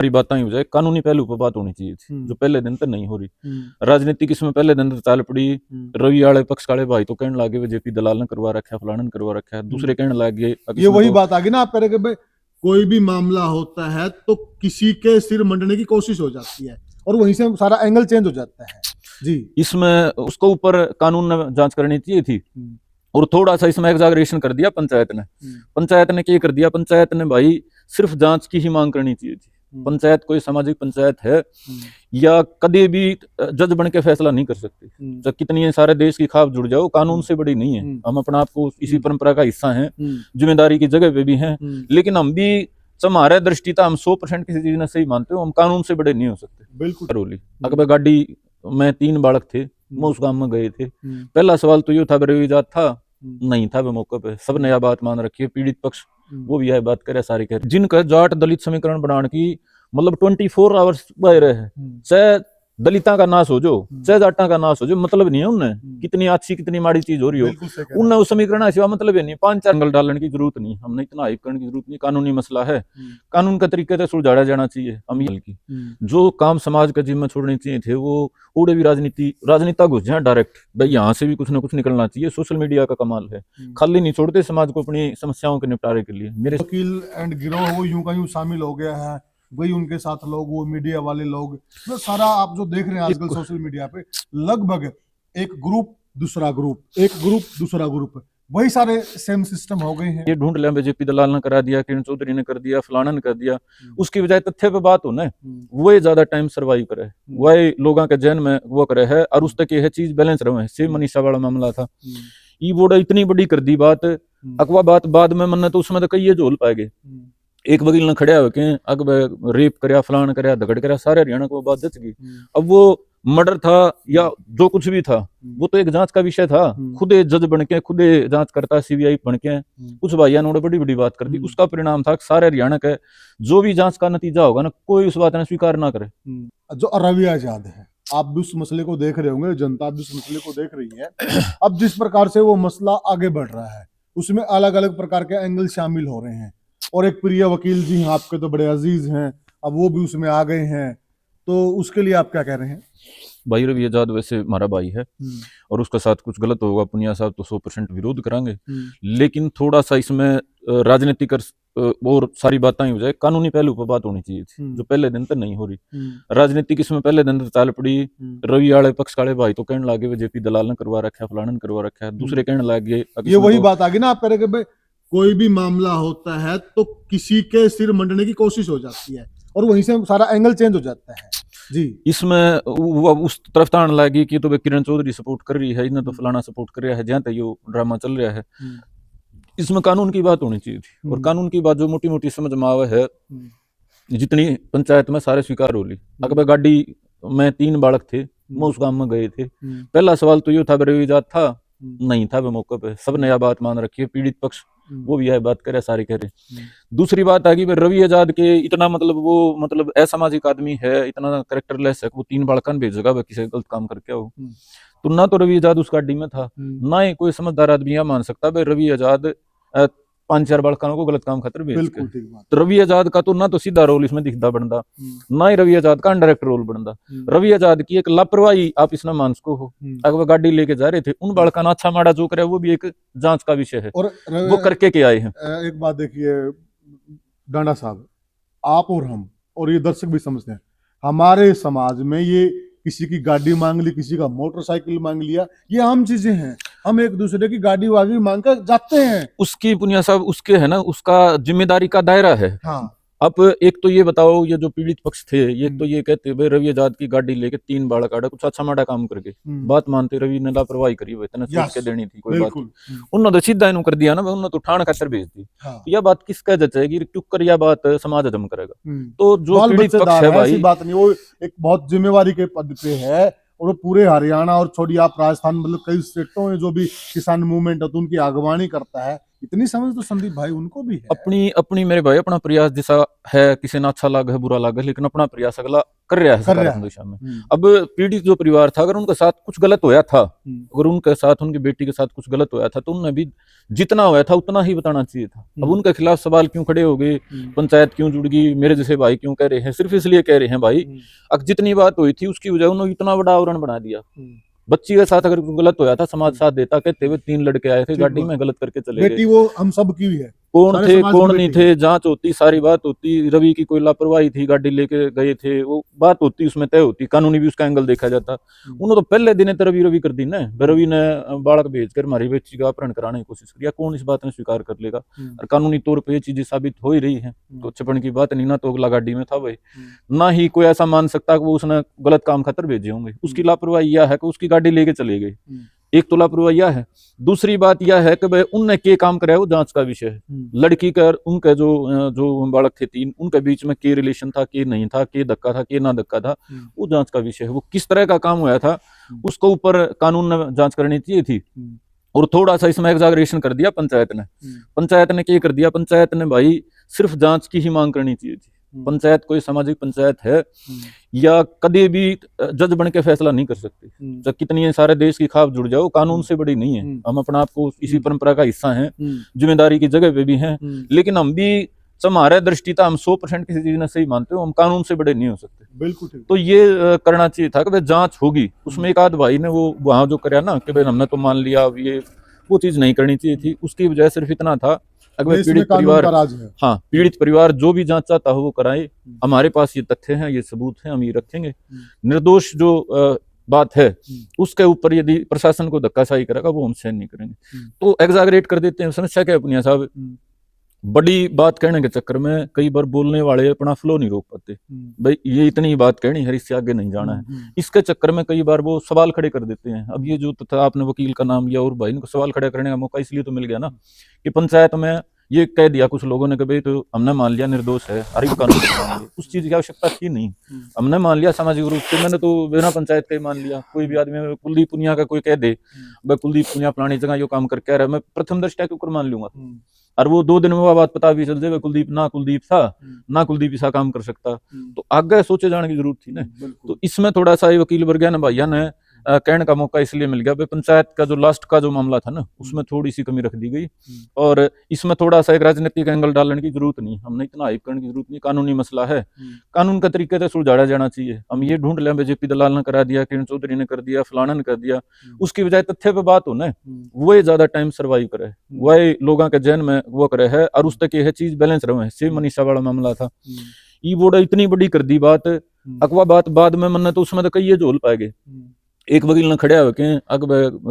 सारी बातें ही हो जाए, कानूनी पहलू पर बात होनी चाहिए थी, जो पहले दिन तक नहीं हो रही। राजनीतिक इसमें पहले दिन तक चाल पड़ी। रवि वाले पक्ष वाले भाई तो कहने लगे जेपी दलाल ने करवा रखा है, फलाना ने करवा रखा है, दूसरे कहने लगे। ये वही बात आ गई ना, आप कह रहे कि भाई कोई भी मामला होता है तो किसी के सिर मंडने की कोशिश हो जाती है और वहीं से सारा एंगल चेंज हो जाता है जी। इसमें उसको ऊपर कानून ने जांच करनी चाहिए थी और थोड़ा सा इसमें एग्जागरेशन कर दिया पंचायत ने। पंचायत ने क्या कर दिया, पंचायत ने भाई सिर्फ जांच की ही मांग करनी चाहिए थी। पंचायत कोई सामाजिक पंचायत है या कभी भी जज बन के फैसला नहीं कर सकती। जब कितनी सारे देश की खाप जुड़ जाओ, कानून से बड़ी नहीं है। हम अपना आपको इसी परंपरा का हिस्सा हैं, जिम्मेदारी की जगह पे भी हैं, लेकिन हम भी हमारे दृष्टिता हम 100% किसी चीज ने सही मानते हो, हम कानून से बड़े नहीं हो सकते। बिल्कुल। अकबर गाड़ी में 3 बालक थे, वो उस गांव में गए थे। पहला सवाल तो ये था रविजात था नहीं था वो मौके पे, सब नया बात मान रखी है। पीड़ित पक्ष वो भी यह बात करे, सारे कह रहे जिनका जाट दलित समीकरण बनाने की मतलब 24 आवर्स बह रहे हैं, चाहे दलिता का नाश हो जो, चाहे जाटा का नाश हो जो, मतलब नहीं है उन्हें कितनी अच्छी कितनी माड़ी चीज हो रही हो, उन्हें उस समीकरण सिवा मतलब है नहीं। 5-4 अंगल डालने की जरूरत नहीं, हमने इतना हाइप करने की जरूरत नहीं। कानूनी मसला है, कानून के तरीके से सुलझाया जाना चाहिए। हम की जो काम समाज के जिम्मे छोड़ने चाहिए थे वो उड़े भी राजनीता घुस जाए डायरेक्ट। भाई यहाँ से भी कुछ ना कुछ निकलना चाहिए। सोशल मीडिया का कमाल है, खाली नहीं छोड़ते समाज को अपनी समस्याओं के निपटारे के लिए। मेरे वकील एंड गिरोह वो यूं का यूं शामिल हो गया है, वही उनके साथ लोग, वो मीडिया वाले लोग, तो सारा आप जो देख रहे हैं आजकल सोशल मीडिया पे, लगभग एक ग्रुप दूसरा ग्रुप, एक ग्रुप दूसरा ग्रुप, वही सारे सेम सिस्टम हो गए हैं। ये ढूंढ लिया बीजेपी दलाल ने करा दिया, किरण चौधरी ने कर दिया, फलाना ने कर दिया, उसकी बजाय तथ्य पे बात हो ना, वो ज्यादा टाइम सर्वाइव करे, वही लोगों के जहन में वो करे है और उस तक यह चीज बैलेंस रहे। सेम मनीषा वाला मामला था, ये बोर्ड इतनी बड़ी कर दी बात, अकवा बात बाद में मन तो उसमें तो कई झोल पाएंगे। एक वकील ने खड़ा होके अग रेप करया, फलान करया, दगड़ करया, सारे हरियाणा को बात जच गई। अब वो मर्डर था या जो कुछ भी था, वो तो एक जांच का विषय था। खुद जज बन के खुद जांच करता, सीबीआई बन के कुछ भाइयों ने बड़ी बड़ी बात कर दी। उसका परिणाम था सारे हरियाणा के जो भी जांच का नतीजा होगा ना, कोई उस बात ने स्वीकार ना करे। जो रवि आजाद है, आप भी उस मसले को देख रहे होंगे, जनता भी उस मसले को देख रही है। अब जिस प्रकार से वो मसला आगे बढ़ रहा है, उसमें अलग अलग प्रकार के एंगल शामिल हो रहे हैं और एक प्रिय वकील जी हैं आपके, तो बड़े अजीज हैं, अब वो भी उसमें आ गए हैं, तो उसके लिए आप क्या कह रहे हैं? भाई रवि आजाद वैसे हमारा भाई है और उसके साथ कुछ गलत होगा पुनिया साहब तो 100% विरोध करांगे, लेकिन थोड़ा सा इसमें राजनीतिक और सारी बातें ही हो जाए, कानूनी पहलू पर बात होनी चाहिए थी, जो पहले दिन तक नहीं हो रही। राजनीतिक इसमें पहले दिन तक चाल पड़ी। रवि वाले पक्ष वाले भाई तो कहने लगे जेपी दलाल ने करवा रखा है, फलाना ने करवा रखा है, दूसरे कहने लगे। ये वही बात आ गई ना, आप कह रहे कि भाई कोई भी मामला होता है तो किसी के सिर मंडने की कोशिश हो जाती है और वहीं से सारा एंगल चेंज हो जाता है जी। इसमें उस तरफ तान लगी कि तो किरण चौधरी सपोर्ट कर रही है, इन्हें तो फलाना सपोर्ट कर रहा है, जहां तक ये ड्रामा चल रहा है। इसमें कानून की बात होनी चाहिए थी और कानून की बात जो मोटी मोटी समझ में आवे है, जितनी पंचायत में सारे स्वीकार हो ली। अकबर गाड़ी में 3 बालक थे, वो उस गांव में गए थे। पहला सवाल तो ये था रविजात था नहीं था वो मौके पे, सब नया बात मान रखी है। पीड़ित पक्ष वो भी यह बात करे, सारे कह रहे। दूसरी बात आ गई रवि आजाद के इतना मतलब असामाजिक आदमी है, इतना करेक्टरलेस है, वो 3 बालकन भेजेगा वह किसी गलत काम करके हो। तो ना तो रवि आजाद उस गाड़ी में था, ना ही कोई समझदार आदमी यह मान सकता भाई रवि आजाद 5-4 बालकों को गलत काम खातर भेज के। तो रवि आजाद का तो ना तो सीधा रोल इसमें दिखता बनता, ना ही रवि आजाद का इनडायरेक्ट रोल बनता। रवि आजाद की एक लापरवाही आप इसमें मान सको हो। अगर वो गाड़ी लेके जा रहे थे, उन बालका ना अच्छा माड़ा जो करे वो भी एक जांच का विषय है, और वो करके के आए हैं। एक बात देखिए डांडा साहब, आप और हम और ये दर्शक भी समझते हैं, हमारे समाज में ये किसी की गाड़ी मांग ली, किसी का मोटरसाइकिल मांग लिया, ये आम चीजें हैं। हम एक दूसरे की गाड़ी वागी मांग कर जाते हैं। उसकी पुनिया साहब उसके है ना, उसका जिम्मेदारी का दायरा है। हाँ। अब एक तो ये बताओ, ये जो पीड़ित पक्ष थे ये तो ये कहते भाई रवि आजाद की गाड़ी लेके 3 बालक आड़ा कुछ अच्छा माड़ा काम करके बात मानते, रवि ने लापरवाही करी, इतने सोच के देनी थी कोई बात, उन्होंने तो सीधा इन्हों कर दिया ना, उन्होंने तो ठाण खातर भेज दी। हाँ। यह बात किसका जचेगी, क्यों कर यह बात समाज हजम करेगा? तो जो पीड़ित पक्ष है भाई, बात नहीं, वो एक बहुत जिम्मेवारी के पद पे है और पूरे हरियाणा और छोड़िए आप राजस्थान, मतलब कई स्टेटों में जो भी किसान मूवमेंट है तो उनकी अगवानी करता है। इतनी समझ तो संदीप भाई उनको भी है। अपनी मेरे भाई अपना प्रयास जैसा है, किसी ने अच्छा लगा है बुरा लगा, लेकिन अपना प्रयास अगला कर रहा है सकारात्मक दिशा में। अब पीड़ित जो परिवार था, अगर उनके साथ कुछ गलत होया था, अगर उनके साथ उनकी बेटी के साथ कुछ गलत होया था, तो उन्हें भी जितना होया था उतना ही बताना चाहिए था। अब उनके खिलाफ सवाल क्यों खड़े हो गए, पंचायत क्यों जुड़ गई, मेरे जैसे भाई क्यों कह रहे हैं, सिर्फ इसलिए कह रहे हैं भाई अब जितनी बात हुई थी उसकी वजह उन्होंने इतना बड़ा आवरण बना दिया। बच्ची के साथ अगर गलत होया था, समाज साथ देता, कहते हुए 3 लड़के आए थे गाड़ी में, गलत करके चले गए, बेटी वो हम सब की भी है, कौन सारे थे समाज कौन की नहीं बेटी थे, जांच होती, सारी बात होती। रवि की कोई लापरवाही थी, गाड़ी लेके गए थे, वो बात होती, उसमें तय होती, कानूनी भी उसका एंगल देखा जाता। उन्होंने तो पहले दिन तो रवि कर दी ना, रवि ने बालक भेजकर हमारी बच्ची का अपहरण कराने की कोशिश किया, कौन इस बात में स्वीकार कर लेगा। और कानूनी तौर पर ये चीजें साबित हो ही रही है, तो छपन की बात नहीं ना, तो अगला गाड़ी में था भाई, ना ही कोई ऐसा मान सकता कि वो उसने गलत काम खातर भेजे होंगे। उसकी लापरवाही यह है कि उसकी गाड़ी लेके चले गए, एक तो लापरवाही यह है। दूसरी बात यह है कि भाई उनने के काम कराया वो जांच का विषय है। लड़की का उनके जो बालक थे 3, उनके बीच में के रिलेशन था, के नहीं था, के धक्का था, के ना धक्का था, वो जांच का विषय है। वो किस तरह का काम हुआ था उसको ऊपर कानून ने जांच करनी चाहिए थी। और थोड़ा सा इसमें एग्जागरेशन कर दिया पंचायत ने। पंचायत ने क्या कर दिया, पंचायत ने भाई सिर्फ जांच की ही मांग करनी चाहिए थी। पंचायत कोई सामाजिक पंचायत है या कभी भी जज बन के फैसला नहीं कर सकती। जब कितनी सारे देश की खाप जुड़ जाओ, कानून से बड़ी नहीं है। हम अपना आपको इसी परंपरा का हिस्सा हैं, जिम्मेदारी की जगह पे भी हैं, लेकिन हम भी हमारे दृष्टिता हम 100% किसी चीज ने सही मानते हो, हम कानून से बड़े नहीं हो सकते। बिल्कुल। तो ये करना चाहिए था कि भाई जांच होगी, उसमें एक आध भाई ने वो वहां जो कराया ना कि भाई हमने तो मान लिया, ये वो चीज नहीं करनी चाहिए थी। उसकी वजह सिर्फ इतना था, अगर पीड़ित परिवार, हाँ पीड़ित परिवार जो भी जांच चाहता हो वो कराए, हमारे पास ये तथ्य हैं, ये सबूत हैं, हम ये रखेंगे। निर्दोष जो बात है उसके ऊपर यदि प्रशासन को धक्काशाही करेगा वो हम सहन नहीं करेंगे। तो एग्जागरेट कर देते हैं। समस्या क्या है पुनिया साहब, बड़ी बात कहने के चक्कर में कई बार बोलने वाले अपना फ्लो नहीं रोक पाते। भाई ये इतनी बात कहनी है, इससे आगे नहीं जाना है, इसके चक्कर में कई बार वो सवाल खड़े कर देते हैं। अब ये जो था, आपने वकील का नाम लिया और भाई इनको सवाल खड़े करने का मौका इसलिए तो मिल गया ना कि पंचायत में ये कह दिया कुछ लोगों ने कि भाई तो हमने मान लिया निर्दोष है, अरे कानून उस चीज की आवश्यकता थी नहीं। हमने मान लिया सामाजिक रूप से, मैंने तो बिना पंचायत का ही मान लिया। कोई भी आदमी कुलदीप पुनिया का कोई कह दे भाई कुलदीप पुनिया फलानी जगह यो काम करके आ रहा है, मैं प्रथम दृष्टया के ऊपर मान लूंगा। और वो 2 दिन में वो बात पता भी चल जाए कुलदीप था ना कुलदीप ऐसा काम कर सकता, तो आगे सोचे जाने की जरूरत थी ना। तो इसमें थोड़ा सा वकील वर्ग ने भैया ने कहने का मौका इसलिए मिल गया। पंचायत का जो लास्ट का जो मामला था ना, उसमें थोड़ी सी कमी रख दी गई, और इसमें थोड़ा सा एक राजनीतिक एंगल डालने की जरूरत नहीं, हमने इतना हाइप करने की जरूरत नहीं। कानूनी मसला है, कानून का तरीके से सुलझाया जाना चाहिए। हम ये ढूंढ लें जेपी दलाल ने करा दिया, किरण चौधरी ने कर दिया, फलाना ने कर दिया, उसकी बजाय तथ्य पे बात हो ना, वही ज्यादा टाइम सर्वाइव करे, वही लोगों के जहन में वो करे है, और उस तक यह चीज बैलेंस रहे। सेम मनीषा वाला मामला था, ई बोर्ड इतनी बड़ी कर दी बात, अकवा बात बाद में मन तो उसमें तो कई झोल पाए गए। एक वकील ने खड़े होके अग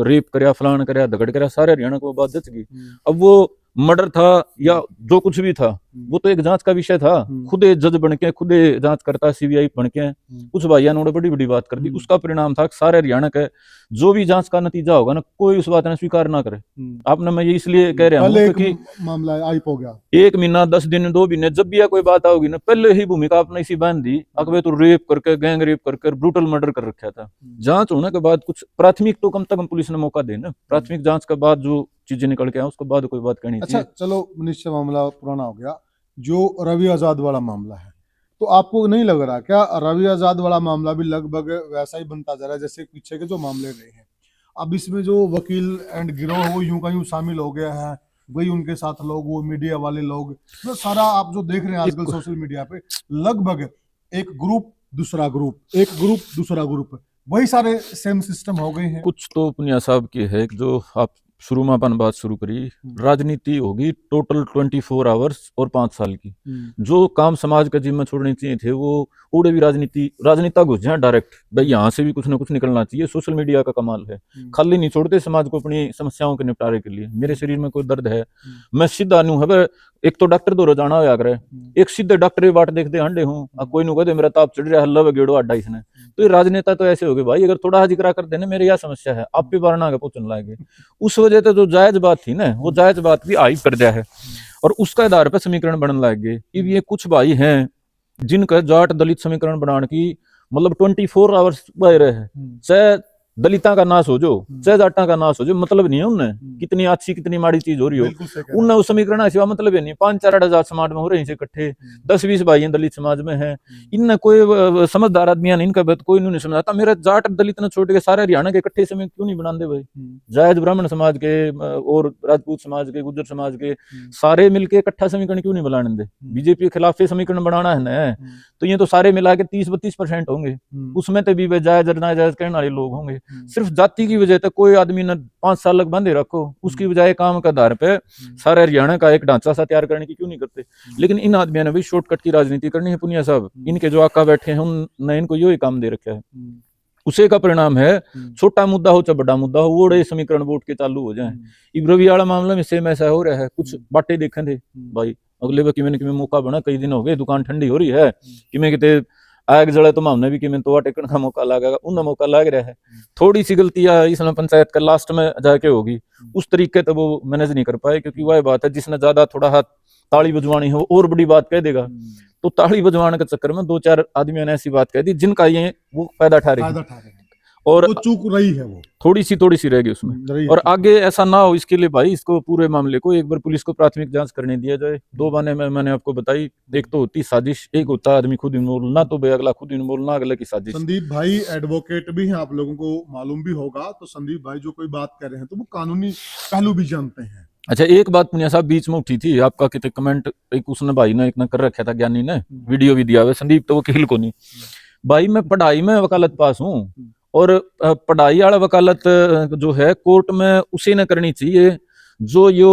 रेप करया, फलान करया, धगड़ करया, सारे हरियाणा को बात जच गई। अब वो मर्डर था या जो कुछ भी था, वो तो एक जांच का विषय था। खुदे जज बन के, खुदे जांच करता, सीबीआई बन के कुछ भाइयों ने बड़ी बड़ी बात कर दी। उसका परिणाम था सारे हरियाणा के जो भी जांच का नतीजा होगा ना, कोई उस बात ने स्वीकार ना करे। आपने, मैं ये इसलिए कह रहा हूँ क्योंकि मामला आइप हो गया, 1 महीना 10 दिन 2 महीने जब भी कोई बात होगी ना, पहले ही भूमिका आपने इसी बांध दी, अकबे तो रेप करके, गैंग रेप करके, ब्रूटल मर्डर कर रखा था। जांच होने के बाद कुछ प्राथमिक तो कम से कम पुलिस ने मौका दे ना, प्राथमिक जांच के बाद जो चीजें निकल के आए उसके बाद कोई बात कहनी चाहिए। अच्छा चलो, निश्चय मामला पुराना हो गया। जो रवि आजाद वाला मामला है, तो आपको नहीं लग रहा क्या रवि आजाद वाला मामला भी लगभग वैसा ही बनता जा रहा है जैसे पीछे के जो मामले रहे हैं? अब इसमें जो वकील एंड गिरोह वो यूं का यूं शामिल हो गया है, वही उनके साथ लोग, वो मीडिया वाले लोग, तो सारा आप जो देख रहे हैं आजकल सोशल मीडिया पे, लगभग एक ग्रुप दूसरा ग्रुप, एक ग्रुप दूसरा ग्रुप, वही सारे सेम सिस्टम हो गए हैं। कुछ तो पुनिया साहब की है जो आप शुरू में अपन बात शुरू करी, राजनीति होगी टोटल 24 आवर्स और 5 साल की। जो काम समाज का जिम्मा छोड़ने चाहिए थे वो उड़े भी राजनीता घुस जाए डायरेक्ट। भाई यहाँ से भी कुछ ना कुछ निकलना चाहिए। सोशल मीडिया का कमाल है, खाली नहीं छोड़ते समाज को अपनी समस्याओं के निपटारे के लिए। मेरे शरीर में कोई दर्द है, मैं सीधा नू है, एक तो डॉक्टर दो रोजाना हो जाकर एक सीधे डॉक्टर की बाट देखते अंडे हूँ, कोई नु कहते मेरा ताप चढ़ रहा है, हल्ला गेड़ो अड्डा इसने। तो ये राजनेता तो ऐसे हो गए भाई, अगर थोड़ा जिक्र कर देने मेरे यह समस्या है, आप भी बारना पहुंचने लगे। उस वजह से जो जायज बात थी ना, वो जायज बात भी हाइप कर दिया है, और उसका आधार पर समीकरण बनने लग गए। ये कुछ भाई हैं जिनका जाट दलित समीकरण बनाने की मतलब 24 आवर्स बह रहे हैं, चाहे दलिता का नाश हो जो, चाहे जाटा का नाश हो जो, मतलब नहीं है उनने कितनी अच्छी कितनी माड़ी चीज हो रही हो, बिल्कुल सही कह रहे उनने उस समीकरण सिवा मतलब ही नहीं। 5-4 समाज में हो रहे हैं इकट्ठे, 10-20 भाई हैं दलित समाज में है, इनने कोई समझदार आदमी है इनका बात कोई नहीं समझाता। मेरा जाट दलित ने छोड़ के सारे हरियाणा के इकट्ठे समय क्यों नहीं बना दे भाई, जायज ब्राह्मण समाज के और राजपूत समाज के गुज्जर समाज के सारे मिलके इकट्ठा समीकरण क्यों नहीं बनाने दे। बीजेपी के खिलाफ समीकरण बनाना है ना, तो ये तो सारे मिला के 30-32% होंगे, उसमें तो भी वे जायज और नाजायज करने वाले लोग होंगे। सिर्फ जाति की वजह से कोई आदमी ने 5 साल लग बांधे रखो, उसकी बजाय काम के आधार पे सारे हरियाणा का एक ढांचा सा तैयार करने की क्यों नहीं करते। लेकिन इन आदमियों ने भी शॉर्टकट की राजनीति करनी है पुनिया साहब, इनके जो आका बैठे हैं उनने इनको यही काम दे रखा है। उसे का परिणाम है छोटा मुद्दा हो चाहे बड़ा मुद्दा हो, वो समीकरण वोट के चालू हो जाए। इब्रवी वाला मामला में सेम ऐसा हो रहा है। कुछ बातें देखे थे भाई अगले बार कि मौका बना, कई दिन हो गए दुकान ठंडी हो रही है कि मैं कितने आग जड़े तो हमने भी कि मैं तो टेकन का मौका लागेगा, उन मौका लाग रहा है। थोड़ी सी गलतियां इसमें पंचायत का लास्ट में जाके होगी, उस तरीके तो वो मैनेज नहीं कर पाए, क्योंकि वह बात है जिसने ज्यादा थोड़ा हाथ ताली बजवानी हो और बड़ी बात कह देगा, तो ताली बजवाने के चक्कर में 2-4 आदमियों ने ऐसी बात कह दी जिनका ये वो फायदा ठहरेगा और वो चूक रही है, वो थोड़ी सी रहेगी उसमें। और आगे ऐसा ना हो इसके लिए भाई इसको पूरे मामले को एक बार पुलिस को प्राथमिक जांच करने दिया जाए। 2 बहाने में मैंने आपको बताई, एक तो होती साजिश, एक होता आदमी खुद इन्वॉल्व, ना तो भाई अगला खुद इन्वॉल्व ना अगले की साजिश। संदीप भाई एडवोकेट भी हैं, आप लोगों को मालूम भी होगा, तो संदीप भाई जो कोई बात कर रहे हैं तो वो कानूनी पहलू भी जानते हैं। अच्छा एक बात पुनिया साहब बीच में उठी थी, आपका कितने कमेंट एक उसने भाई ने एक ने कर रखा था, ज्ञानी ने वीडियो भी दिया हुआ, संदीप तो वकील को नहीं भाई, मैं पढ़ाई में वकालत पास हूँ और पढ़ाई वाला वकालत जो है कोर्ट में उसी ने करनी चाहिए जो यो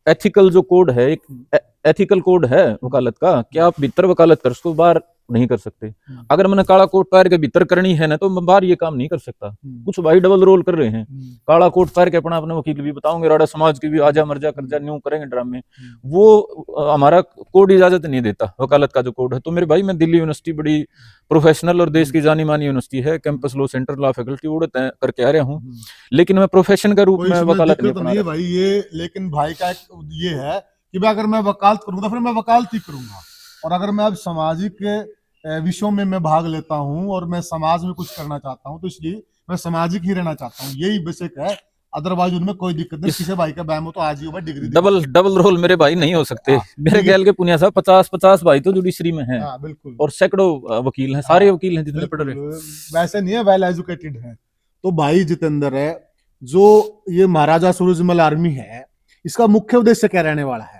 एथिकल जो कोड है, एक एथिकल कोड है वकालत का, क्या आप भीतर वकालत कर सकते हो, बाहर नहीं कर सकते। अगर मैंने काला कोट पैर के भीतर करनी है ना तो मैं बाहर ये काम नहीं कर सकता। कुछ भाई डबल रोल कर रहे हैं, काला कोट पैर के अपना अपने वकील भी बताऊंगे, राडा समाज की भी आजा मर्जा कर जा न्यू करेंगे ड्रामे, वो हमारा कोड इजाजत नहीं देता वकालत का जो कोड है। तो मेरे भाई मैं दिल्ली यूनिवर्सिटी बड़ी प्रोफेशनल और देश की जानी मानी यूनिवर्सिटी है, campus law centre law faculty वो करके आ रहा हूँ, लेकिन मैं प्रोफेशन के रूप में वकालत नहीं है भाई ये। लेकिन भाई का ये है कि अगर मैं वकालत करूंगा फिर मैं वकालत ही करूंगा, और अगर मैं अब सामाजिक विषयों में मैं भाग लेता हूं और मैं समाज में कुछ करना चाहता हूं तो इसलिए मैं सामाजिक ही रहना चाहता हूं, यही बेसिक है। अदरवाइज उनमें कोई दिक्कत नहीं। किसी भाई का बैम हो तो आज ही होगा डिग्री डबल रोल मेरे भाई नहीं हो सकते। मेरे ख्याल के पुनिया साहब 50 भाई तो जुडिशरी में हैं, बिल्कुल, और सैकड़ों वकील हैं, सारे वकील हैं जितने पढ़ रहे, वैसे नहीं है, वेल एजुकेटेड है। तो भाई जितेंद्र है जो ये महाराजा सूरजमल आर्मी है, इसका मुख्य उद्देश्य क्या रहने वाला है?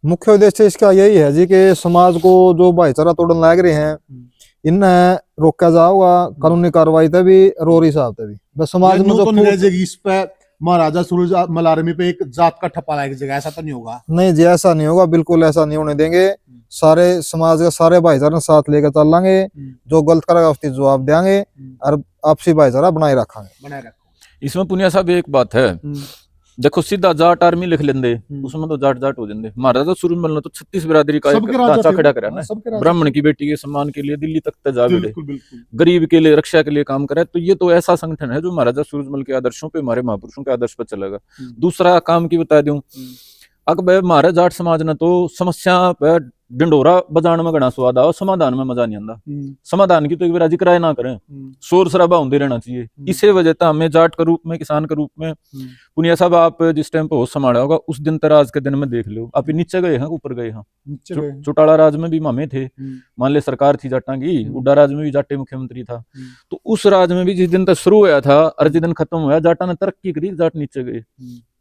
मुख्य उद्देश्य इसका यही है जी कि समाज को जो भाईचारा तोड़न लग रहे हैं इन्हें रोका जाओगा कानूनी कार्रवाई तभी रोरी हिसाब तभी बस समाज में जो तो इस पे महाराजा सूरजमल आर्मी पे एक जात का ठप्पा लगाया जाएगा, ऐसा तो नहीं होगा? नहीं जी ऐसा नहीं होगा, बिल्कुल ऐसा नहीं होने देंगे। सारे समाज के सारे भाईचारा साथ लेकर चल लेंगे, जो गलत करेगा उसकी जवाब देंगे और आपसी भाईचारा बनाए रखेंगे। इसमें पुनिया साहब एक बात है, देखो सीधा जाट आर्मी लिख लेंगे उसमें तो जाट जाट हो जाते। महाराजा सूरजमल ने तो 36 बिरादरी का ढांचा खड़ा करा ना, ब्राह्मण की बेटी के सम्मान के लिए दिल्ली तक जा भिड़े, गरीब के लिए रक्षा के लिए काम करे। तो ये तो ऐसा संगठन है जो महाराजा सूरजमल के आदर्शों पे, हमारे महापुरुषों के आदर्श पर चलेगा। दूसरा काम की बता दूं, अगर महाराज जाट समाज ने तो समस्या पे डंडोरा बजाने में घना स्वाद आओ, समाधान में मजा नहीं आता। समाधान की तो एक बार जिक्र ना करें, शोर शराबा होते रहना चाहिए। इसी वजह से हमें जाट के रूप में, किसान के रूप में, पुनिया साहब आप जिस टाइम पे होश संभाला होगा उस दिन तक आज के दिन में देख लो, आप नीचे गए हैं ऊपर गए हैं। चौटाला राज में भी मामे थे, मान ले सरकार थी जाटा की, उड्डा राज में भी जाटे मुख्यमंत्री था, तो उस राज में भी जिस दिन तक शुरू हुआ था और जिस दिन खत्म हुआ जाटा ने तरक्की करी, जाट नीचे गए।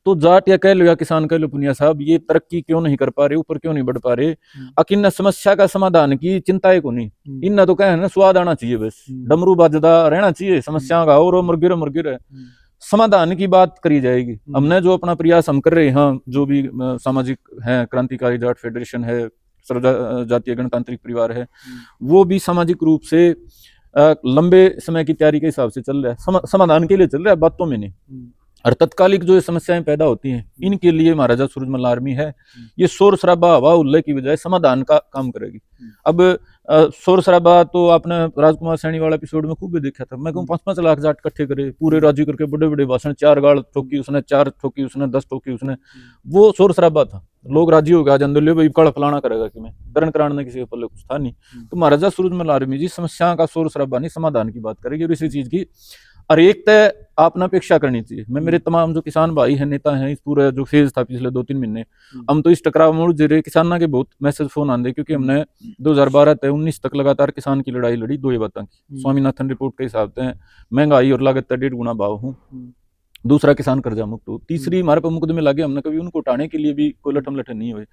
तो जाट या कह लो या किसान कह लो पुनिया साहब, ये तरक्की क्यों नहीं कर पा रहे, ऊपर क्यों नहीं बढ़ पा रहे? अकिन समस्या का समाधान की चिंता है को नहीं, इन तो कहे ना स्वाद आना चाहिए, बस डमरू बाजदा रहना चाहिए, समस्या का और मुर्गिर समाधान की बात करी जाएगी। हमने जो अपना प्रयास हम कर रहे हैं, जो भी सामाजिक है, क्रांतिकारी जाट फेडरेशन है, सर्व जातीय गणतांत्रिक परिवार है, वो भी सामाजिक रूप से लंबे समय की तैयारी के हिसाब से चल रहा है, समाधान के लिए चल रहा है, बातों में नहीं। और तत्कालिक जो समस्याएं पैदा होती हैं इनके लिए महाराजा सूरजमल आर्मी है, ये शोर शराबा हवा उल्ले की बजाय समाधान का काम करेगी। अब शोर शराबा तो आपने राजकुमार सैनी वाला एपिसोड में खूब देखा था, मैं कहूँ 5-5 लाख जाट इकट्ठे करे, पूरे राजी करके बड़े बड़े भाषण, 4 गाड़ ठोकी उसने, 4 ठोकी उसने, 10 ठोकी उसने, वो शोर शराबा था, लोग राजी हो गया जंदुल्ले भाई कड़ फलाना करेगा कि मैं करण कराने किसी के पल्ले कुछ था नहीं। तो महाराजा सूरजमल आर्मी जी समस्या का शोर शराबा नहीं, समाधान की बात करेगी, और इसी चीज की और एक तय आपने अपेक्षा करनी चाहिए। मैं मेरे तमाम जो किसान भाई हैं, नेता हैं, इस पूरा जो फेज था पिछले 2-3 महीने, हम तो इस टकराव मोड़ जरिए किसाना के बहुत मैसेज फोन आंदे, क्योंकि हमने 2012 से 19 तक लगातार किसान की लड़ाई लड़ी दो ये बातों की। स्वामीनाथन रिपोर्ट के हिसाब से महंगाई और लागत 1.5 गुना भाव हूँ, दूसरा किसान कर्जा मुक्त हो, तीसरी हमारे पर मुकदमे लगे, हमने कभी उनको उठाने के लिए भी कोई लठम लठन नहीं हुए,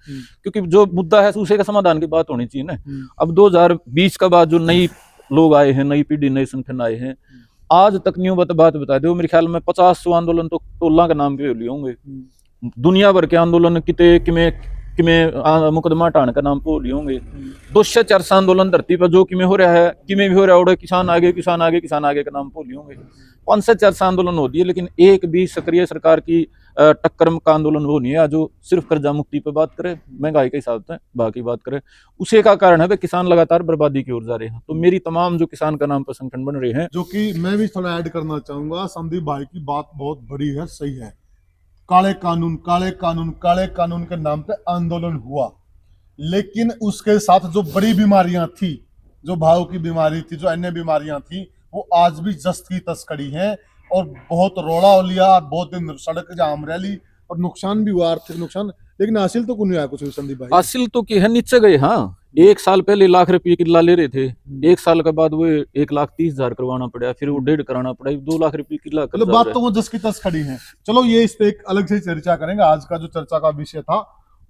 क्योंकि जो मुद्दा है उसे का समाधान की बात होनी चाहिए ना। अब 2020 का बाद जो नई लोग आए हैं, नई पीढ़ी, नए संगठन आए हैं, आज तक न्यू बात बता दो, मेरे ख्याल में 50 आंदोलन तो टोला के नाम पे लिए होंगे, दुनिया भर के आंदोलन किते किमें मुकदमा हटाने का नाम पे लिए होंगे, 200-400 आंदोलन धरती पर जो किमें हो रहा है, किमें भी हो रहा है, किसान आगे किसान आगे किसान आगे के नाम पे लिए होंगे, 500-400 आंदोलन होती है, लेकिन एक भी सक्रिय सरकार की टक्कर का आंदोलन वो नहीं है जो सिर्फ कर्जा मुक्ति पे बात करे, महंगाई के हिसाब से बाकी बात करे। उसी का कारण है कि किसान लगातार बर्बादी की ओर जा रहे हैं। तो मेरी तमाम जो किसान का नाम पर संगठन बन रहे हैं, जो कि मैं भी थोड़ा ऐड करना चाहूंगा, संदीप भाई की बात बहुत बड़ी है, सही है। काले कानून काले कानून काले कानून के नाम पे आंदोलन हुआ, लेकिन उसके साथ जो बड़ी बीमारियां थी, जो भाव की बीमारी थी, जो अन्य बीमारियां थी, वो आज भी जस्त की तस्करी है। और बहुत रोड़ा लिया, बहुत दिन सड़क जाम रैली और नुकसान भी हुआ, आर्थिक नुकसान, लेकिन हासिल तो कुछ नहीं आया कुछ भी संदीप भाई। हासिल तो की है नीचे गए। हाँ, 1 साल पहले लाख रुपये किला ले रहे थे, 1 साल के बाद वो 1,30,000 करवाना पड़ा, फिर वो 1.5 कराना पड़ा, 2 लाख रुपये किला। मतलब बात तो वो जस की तस खड़ी है। चलो ये इस पे एक अलग से चर्चा करेंगे। आज का जो चर्चा का विषय था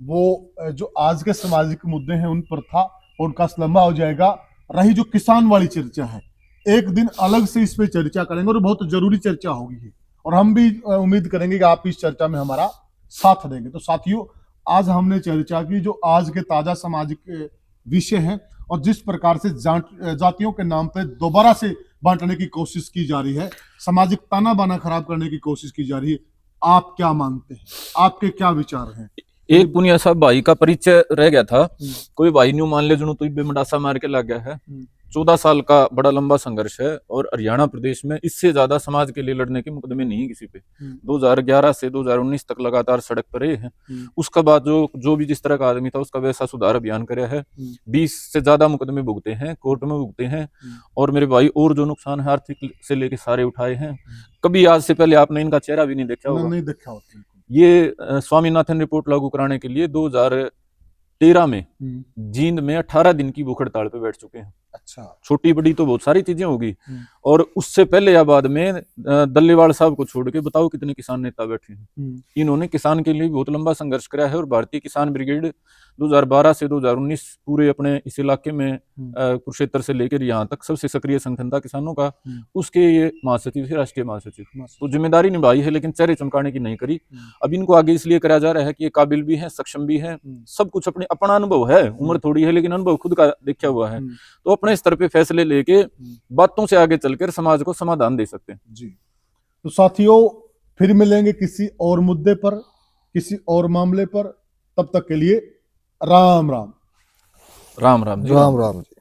वो जो आज के सामाजिक मुद्दे हैं उन पर था, पॉडकास्ट लंबा हो जाएगा। रही जो किसान वाली चर्चा है, एक दिन अलग से इस पे चर्चा करेंगे और बहुत जरूरी चर्चा होगी, और हम भी उम्मीद करेंगे कि आप इस चर्चा में हमारा साथ देंगे। तो साथियों, आज हमने चर्चा की जो आज के ताजा सामाजिक विषय हैं और जिस प्रकार से जातियों के नाम पे दोबारा से बांटने की कोशिश की जा रही है, सामाजिक ताना बाना खराब करने की कोशिश की जा रही है, आप क्या मानते हैं, आपके क्या विचार हैं? एक पुनिया साहब भाई का परिचय रह गया था, कोई भाई न्यू मान ले जुनू तो बेमडासा मार के लग गया है। 14 साल का बड़ा लंबा संघर्ष है, और हरियाणा प्रदेश में इससे ज्यादा समाज के लिए लड़ने के मुकदमे नहीं किसी पे। 2011 से 2019 तक लगातार सड़क पर रहे हैं। उसका बाद जो भी जिस तरह का आदमी था उसका वैसा सुधार अभियान करे है। 20 से ज्यादा मुकदमे भुगते हैं, कोर्ट में भुगते हैं, और मेरे भाई और जो नुकसान है आर्थिक से लेके सारे उठाए हैं। कभी आज से पहले आपने इनका चेहरा भी नहीं देखा होगा। नहीं देखा होगा। ये स्वामीनाथन रिपोर्ट लागू कराने के लिए 2013 में जींद में 18 दिन की भूख हड़ताल पे बैठ चुके हैं। अच्छा, छोटी बड़ी तो बहुत सारी चीजें होगी, और उससे पहले या बाद में दल्लेवाल साहब को छोड़ के बताओ कितने किसान नेता बैठे हैं। इन्होंने किसान के लिए बहुत लंबा संघर्ष किया है, और भारतीय किसान ब्रिगेड 2012 से 2019 पूरे अपने इस इलाके में कुरुक्षेत्र से लेकर यहाँ तक सबसे सक्रिय संगठन था किसानों का। उसके ये महासचिव थे, राष्ट्रीय महासचिव। तो जिम्मेदारी निभाई है, लेकिन चेहरे चमकाने की नहीं करी। अब इनको आगे इसलिए कराया जा रहा है कि ये काबिल भी है, सक्षम भी है, सब कुछ अपना अनुभव है, उम्र थोड़ी है लेकिन अनुभव खुद का देखा हुआ है। तो अपने स्तर पे फैसले लेके बातों से आगे चलकर समाज को समाधान दे सकते हैं। जी, तो साथियों, फिर मिलेंगे किसी और मुद्दे पर, किसी और मामले पर। तब तक के लिए राम राम। राम राम जी। राम राम जी।